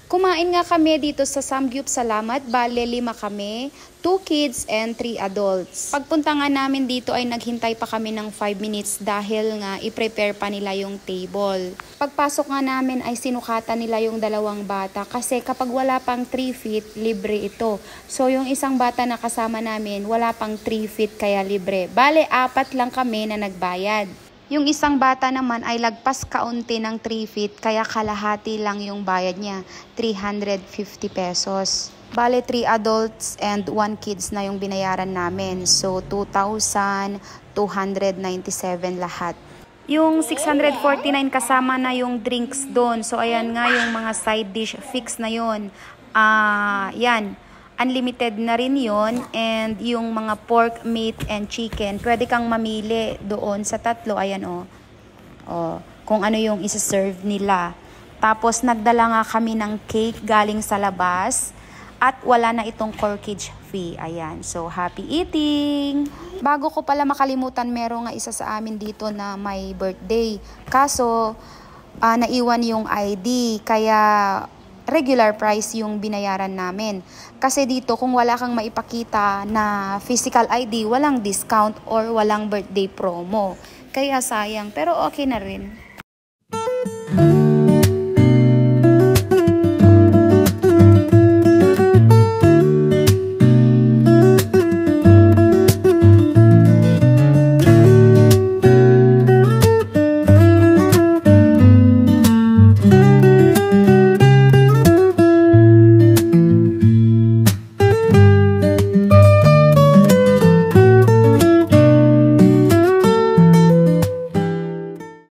Kumain nga kami dito sa Samgyup Salamat, bale 5 kami, 2 kids and 3 adults. Pagpunta nga namin dito ay naghintay pa kami ng 5 minutes dahil nga i-prepare pa nila yung table. Pagpasok nga namin ay sinukatan nila yung 2 bata kasi kapag wala pang 3 feet, libre ito. So yung isang bata na kasama namin, wala pang 3 feet kaya libre. Bale, 4 lang kami na nagbayad. Yung isang bata naman ay lagpas kaunti ng 3 feet kaya kalahati lang yung bayad niya, 350 pesos. Bale 3 adults and 1 kids na yung binayaran namin. So 2,297 lahat. Yung 649 kasama na yung drinks doon. So ayan nga yung mga side dish fix na yun. Yan. Unlimited na rin yon, and yung mga pork, meat, and chicken, pwede kang mamili doon sa tatlo. Ayan kung ano yung isa-serve nila. Tapos nagdala nga kami ng cake galing sa labas at wala na itong corkage fee. Ayan, so happy eating! Bago ko pala makalimutan, meron nga isa sa amin dito na may birthday. Kaso, naiwan yung ID, kaya regular price yung binayaran namin. Kasi dito, kung wala kang maipakita na physical ID, walang discount or walang birthday promo. Kaya sayang, pero okay na rin.